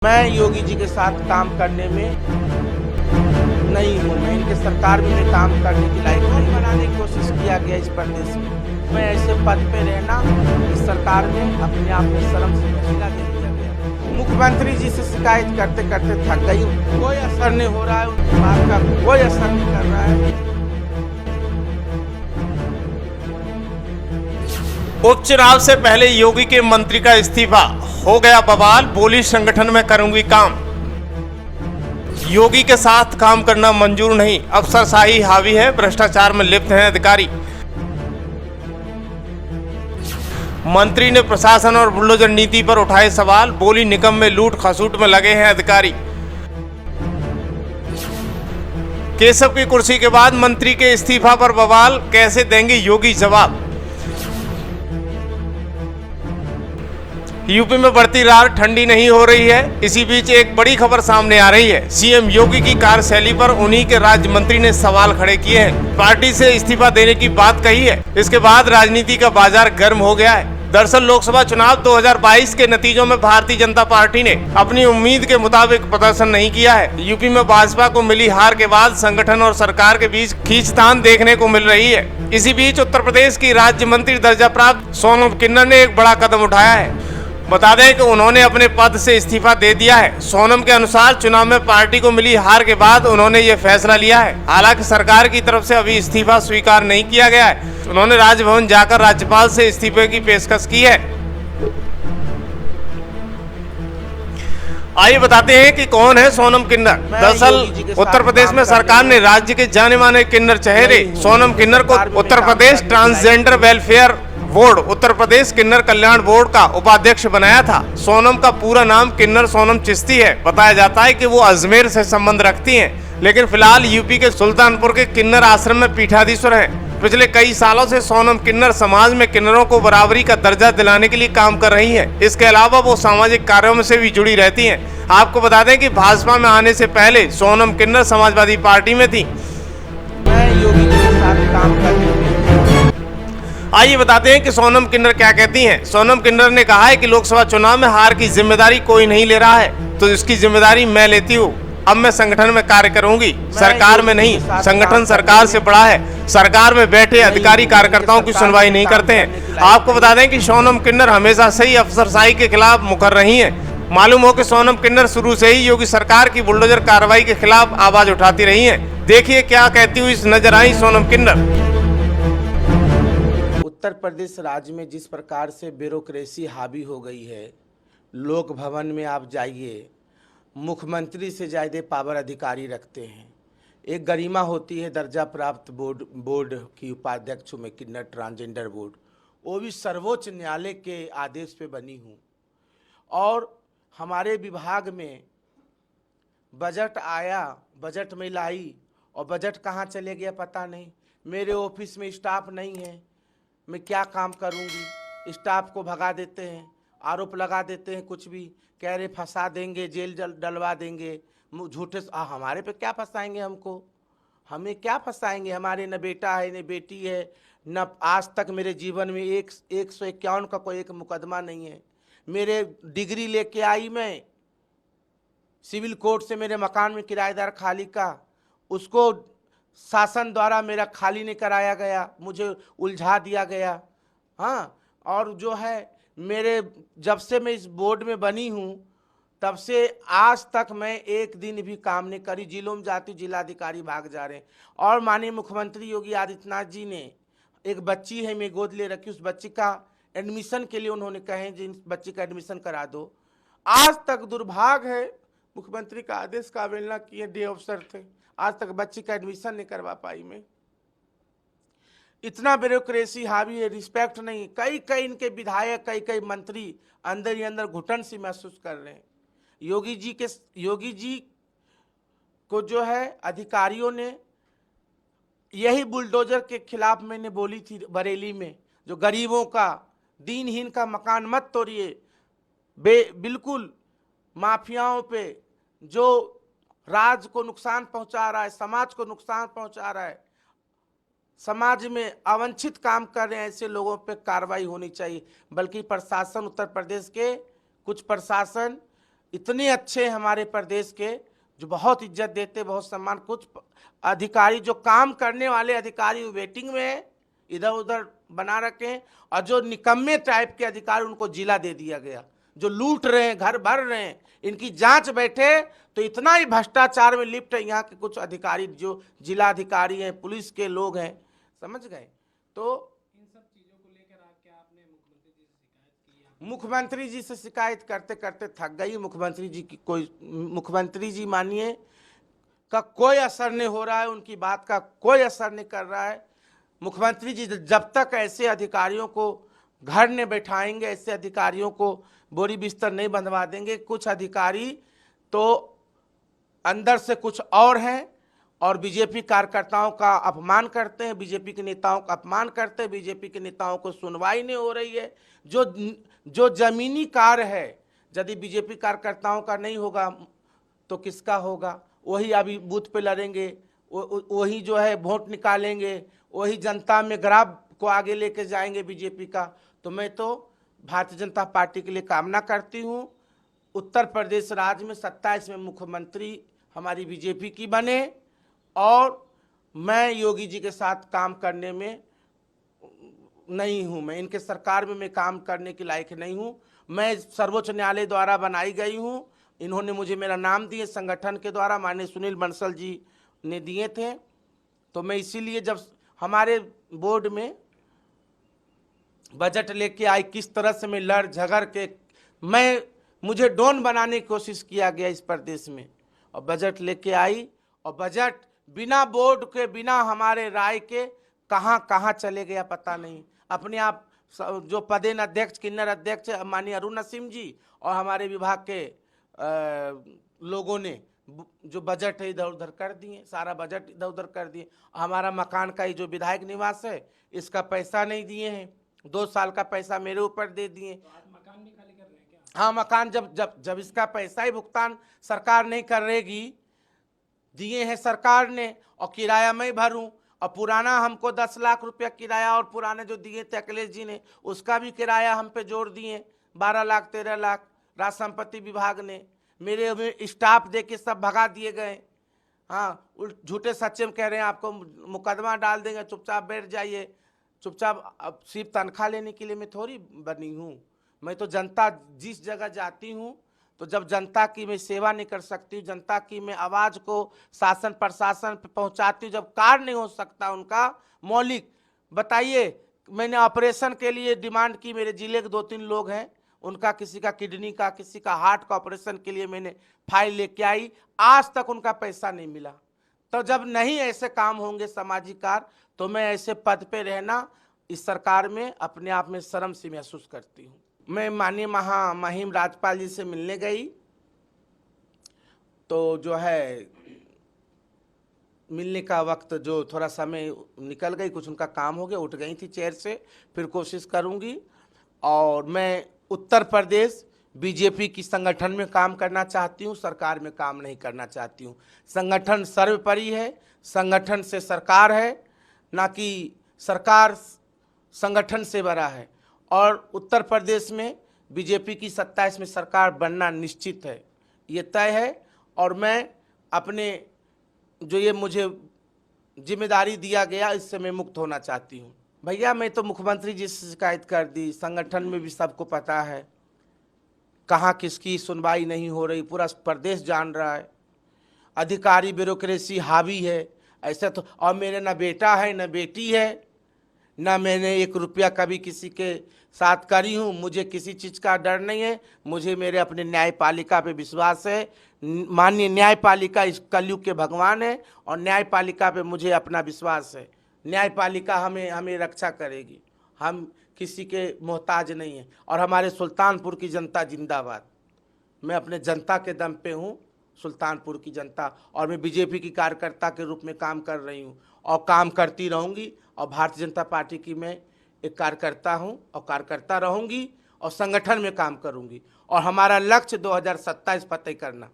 मैं योगी जी के साथ काम करने में नहीं हूँ। मैं इनके सरकार में काम करने की लायक नहीं। बनाने की कोशिश किया गया इस प्रदेश में। मैं ऐसे पद पे रहना इस सरकार में अपने आप में शर्म से पसीना दे दिया गया। मुख्यमंत्री जी से शिकायत करते करते थक गई हूँ। कोई असर नहीं हो रहा है, उनकी बात का कोई असर नहीं कर रहा है। उपचुनाव से पहले योगी के मंत्री का इस्तीफा, हो गया बवाल, बोली संगठन में करूंगी काम। योगी के साथ काम करना मंजूर नहीं, अफसरशाही हावी है, भ्रष्टाचार में लिप्त हैं अधिकारी। मंत्री ने प्रशासन और बुलडोजर नीति पर उठाए सवाल, बोली निगम में लूट खसूट में लगे हैं अधिकारी। केशव की कुर्सी के बाद मंत्री के इस्तीफा पर बवाल, कैसे देंगे योगी जवाब। यूपी में बढ़ती रार ठंडी नहीं हो रही है। इसी बीच एक बड़ी खबर सामने आ रही है। सीएम योगी की कार्यशैली पर उन्हीं के राज्य मंत्री ने सवाल खड़े किए हैं। पार्टी से इस्तीफा देने की बात कही है। इसके बाद राजनीति का बाजार गर्म हो गया है। दरअसल लोकसभा चुनाव 2022 के नतीजों में भारतीय जनता पार्टी ने अपनी उम्मीद के मुताबिक प्रदर्शन नहीं किया है। यूपी में भाजपा को मिली हार के बाद संगठन और सरकार के बीच खींचतान देखने को मिल रही है। इसी बीच उत्तर प्रदेश की राज्य मंत्री दर्जा प्राप्त सोनम किन्नर ने एक बड़ा कदम उठाया है। बता दें कि उन्होंने अपने पद से इस्तीफा दे दिया है। सोनम के अनुसार चुनाव में पार्टी को मिली हार के बाद उन्होंने ये फैसला लिया है। हालांकि सरकार की तरफ से अभी इस्तीफा स्वीकार नहीं किया गया है। उन्होंने राजभवन जाकर राज्यपाल से इस्तीफे की पेशकश की है। आइए बताते हैं कि कौन है सोनम किन्नर। दरअसल उत्तर प्रदेश में सरकार ने राज्य के जाने माने किन्नर चेहरे सोनम किन्नर को Uttar Pradesh transgender welfare board, Uttar Pradesh किन्नर कल्याण बोर्ड का उपाध्यक्ष बनाया था। सोनम का पूरा नाम किन्नर सोनम चिश्ती है। बताया जाता है कि वो अजमेर से संबंध रखती हैं, लेकिन फिलहाल यूपी के सुल्तानपुर के किन्नर आश्रम में पीठाधीश्वर हैं। पिछले कई सालों से सोनम किन्नर समाज में किन्नरों को बराबरी का दर्जा दिलाने के लिए काम कर रही हैं। इसके अलावा वो सामाजिक कार्यों में से भी जुड़ी रहती हैं। आपको बता दें कि भाजपा में आने से पहले सोनम किन्नर समाजवादी पार्टी में थी। मैं योगी जी के साथ काम करने में आइए बताते हैं कि सोनम किन्नर क्या कहती हैं। सोनम किन्नर ने कहा है कि लोकसभा चुनाव में हार की जिम्मेदारी कोई नहीं ले रहा है, तो इसकी जिम्मेदारी मैं लेती हूँ। अब मैं संगठन में कार्य करूंगी, सरकार में नहीं। संगठन सरकार से बड़ा है। सरकार में बैठे अधिकारी कार्यकर्ताओं की सुनवाई नहीं करते हैं। आपको बता दें कि सोनम किन्नर हमेशा से ही अफसरशाही के खिलाफ मुखर रही है। मालूम हो कि सोनम किन्नर शुरू से ही योगी सरकार की बुलडोजर कार्रवाई के खिलाफ आवाज उठाती रही है। देखिए क्या कहती हुई नजर आई सोनम किन्नर। उत्तर प्रदेश राज्य में जिस प्रकार से ब्यूरोक्रेसी हावी हो गई है, लोक भवन में आप जाइए, मुख्यमंत्री से ज़्यादा पावर अधिकारी रखते हैं। एक गरिमा होती है दर्जा प्राप्त बोर्ड की उपाध्यक्ष में किन्नर ट्रांसजेंडर बोर्ड, वो भी सर्वोच्च न्यायालय के आदेश पे बनी हूँ। और हमारे विभाग में बजट आया, बजट में लाई, और बजट कहाँ चले गया पता नहीं। मेरे ऑफिस में स्टाफ नहीं है, मैं क्या काम करूंगी। स्टाफ को भगा देते हैं, आरोप लगा देते हैं, कुछ भी कह रहे फंसा देंगे, जेल डलवा देंगे। झूठे हमारे पे क्या फंसाएंगे हमको, हमें क्या फंसाएंगे। हमारे न बेटा है न बेटी है, न आज तक मेरे जीवन में 151 का कोई एक मुकदमा नहीं है। मेरे डिग्री लेके आई मैं सिविल कोर्ट से, मेरे मकान में किराएदार खाली का, उसको शासन द्वारा मेरा खाली नहीं कराया गया, मुझे उलझा दिया गया। हाँ, और जो है मेरे जब से मैं इस बोर्ड में बनी हूँ तब से आज तक मैं एक दिन भी काम नहीं करी। जिलों में जाती जिलाधिकारी भाग जा रहे हैं। और माननीय मुख्यमंत्री योगी आदित्यनाथ जी ने, एक बच्ची है मैं गोद ले रखी, उस बच्ची का एडमिशन के लिए उन्होंने कहे जिन बच्ची का एडमिशन करा दो। आज तक दुर्भाग्य है, मुख्यमंत्री का आदेश का अवहेलना किए, डे अफसर थे, आज तक बच्ची का एडमिशन नहीं करवा पाई मैं। इतना ब्यूरोक्रेसी हावी है, रिस्पेक्ट नहीं। कई इनके विधायक, कई मंत्री अंदर ही अंदर घुटन सी महसूस कर रहे हैं। योगी जी को जो है अधिकारियों ने, यही बुलडोजर के खिलाफ मैंने बोली थी बरेली में, जो गरीबों का, दीनहीन का मकान मत तोड़िए। बिल्कुल माफियाओं पे जो राज्य को नुकसान पहुंचा रहा है, समाज को नुकसान पहुंचा रहा है, समाज में अवांछित काम कर रहे हैं, ऐसे लोगों पे कार्रवाई होनी चाहिए। बल्कि प्रशासन, उत्तर प्रदेश के कुछ प्रशासन इतने अच्छे हमारे प्रदेश के जो बहुत इज्जत देते, बहुत सम्मान। कुछ अधिकारी जो काम करने वाले अधिकारी वेटिंग में है, इधर उधर बना रखे हैं, और जो निकम्मे टाइप के अधिकारी उनको जिला दे दिया गया, जो लूट रहे हैं, घर भर रहे हैं। इनकी जांच बैठे तो इतना ही भ्रष्टाचार में लिप्त है यहाँ के कुछ अधिकारी, जो जिला अधिकारी हैं, पुलिस के लोग हैं, समझ गए। तो इन सब चीजों को लेकर क्या आपने मुख्यमंत्री जी से शिकायत की? मुख्यमंत्री जी से शिकायत करते करते थक गई। मुख्यमंत्री जी मानिए का कोई असर नहीं हो रहा है, उनकी बात का कोई असर नहीं कर रहा है। मुख्यमंत्री जी जब तक ऐसे अधिकारियों को घर में बैठाएंगे, ऐसे अधिकारियों को बोरी बिस्तर नहीं बंधवा देंगे। कुछ अधिकारी तो अंदर से कुछ और हैं और बीजेपी कार्यकर्ताओं का अपमान करते हैं, बीजेपी के नेताओं का अपमान करते हैं। बीजेपी के नेताओं को सुनवाई नहीं हो रही है। जो जमीनी कार्य है, यदि बीजेपी कार्यकर्ताओं का नहीं होगा तो किसका होगा? वही अभी बूथ पे लड़ेंगे, वही जो है वोट निकालेंगे, वही जनता में ग्राफ को आगे लेके जाएंगे बीजेपी का। तो मैं तो भारतीय जनता पार्टी के लिए कामना करती हूँ, उत्तर प्रदेश राज्य में 27 में मुख्यमंत्री हमारी बीजेपी की बने, और मैं योगी जी के साथ काम करने में नहीं हूँ। मैं इनके सरकार में मैं काम करने के लायक नहीं हूँ। मैं सर्वोच्च न्यायालय द्वारा बनाई गई हूँ। इन्होंने मुझे मेरा नाम दिए संगठन के द्वारा, माननीय सुनील बंसल जी ने दिए थे। तो मैं इसीलिए जब हमारे बोर्ड में बजट लेके आई, किस तरह से मैं लड़ झगड़ के मुझे डॉन बनाने की कोशिश किया गया इस प्रदेश में, और बजट लेके आई, और बजट बिना बोर्ड के, बिना हमारे राय के कहाँ कहाँ चले गया पता नहीं। अपने आप जो पदेन अध्यक्ष, किन्नर अध्यक्ष माननीय अरुण नसीम जी और हमारे विभाग के लोगों ने जो बजट है इधर उधर कर दिए, सारा बजट इधर उधर कर दिए। हमारा मकान का ही जो विधायक निवास है, इसका पैसा नहीं दिए हैं, 2 साल का पैसा मेरे ऊपर दे दिए। तो आप मकान भी खाली कर रहे हैं क्या? हाँ, मकान जब इसका पैसा ही भुगतान सरकार नहीं करेगी, दिए हैं सरकार ने, और किराया मैं भरूं, और पुराना हमको 10 लाख रुपया किराया, और पुराने जो दिए थे अखिलेश जी ने, उसका भी किराया हम पे जोड़ दिए 12 लाख 13 लाख। राज संपत्ति विभाग ने मेरे स्टाफ दे के सब भगा दिए गए। हाँ, झूठे सच्चे में कह रहे हैं आपको मुकदमा डाल देंगे, चुपचाप बैठ जाइए, चुपचाप। अब सिर्फ तनख्वाह लेने के लिए मैं थोड़ी बनी हूँ। मैं तो जनता जिस जगह जाती हूँ, तो जब जनता की मैं सेवा नहीं कर सकती हूँ, जनता की मैं आवाज़ को शासन प्रशासन पे पहुँचाती हूँ, जब कार्य नहीं हो सकता उनका मौलिक। बताइए, मैंने ऑपरेशन के लिए डिमांड की, मेरे जिले के 2-3 लोग हैं, उनका किसी का किडनी का, किसी का हार्ट का ऑपरेशन के लिए मैंने फाइल लेके आई, आज तक उनका पैसा नहीं मिला। तो जब नहीं ऐसे काम होंगे सामाजिक कार्य, तो मैं ऐसे पद पे रहना इस सरकार में अपने आप में शर्म सी महसूस करती हूँ। मैं माननीय महिम राज्यपाल जी से मिलने गई, तो जो है मिलने का वक्त जो थोड़ा समय निकल गई, कुछ उनका काम हो गया, उठ गई थी चेयर से। फिर कोशिश करूँगी, और मैं उत्तर प्रदेश बीजेपी की संगठन में काम करना चाहती हूँ, सरकार में काम नहीं करना चाहती हूँ। संगठन सर्वोपरि है, संगठन से सरकार है, ना कि सरकार संगठन से बड़ा है। और उत्तर प्रदेश में बीजेपी की 27 में सरकार बनना निश्चित है, ये तय है। और मैं अपने जो ये मुझे जिम्मेदारी दिया गया, इससे मैं मुक्त होना चाहती हूँ। भैया, मैं तो मुख्यमंत्री जी से शिकायत कर दी, संगठन में भी सबको पता है कहाँ किसकी सुनवाई नहीं हो रही, पूरा प्रदेश जान रहा है। अधिकारी ब्यूरोक्रेसी हावी है ऐसा तो। और मेरे ना बेटा है ना बेटी है, ना मैंने 1 रुपया कभी किसी के साथ करी हूँ। मुझे किसी चीज़ का डर नहीं है, मुझे मेरे अपने न्यायपालिका पे विश्वास है। माननीय न्यायपालिका इस कलयुग के भगवान है, और न्यायपालिका पे मुझे अपना विश्वास है। न्यायपालिका हमें रक्षा करेगी, हम किसी के मोहताज नहीं हैं। और हमारे सुल्तानपुर की जनता जिंदाबाद। मैं अपने जनता के दम पे हूँ, सुल्तानपुर की जनता, और मैं बीजेपी की कार्यकर्ता के रूप में काम कर रही हूँ और काम करती रहूँगी। और भारतीय जनता पार्टी की मैं एक कार्यकर्ता हूँ और कार्यकर्ता रहूँगी, और संगठन में काम करूँगी। और हमारा लक्ष्य 2027 फतेह करना।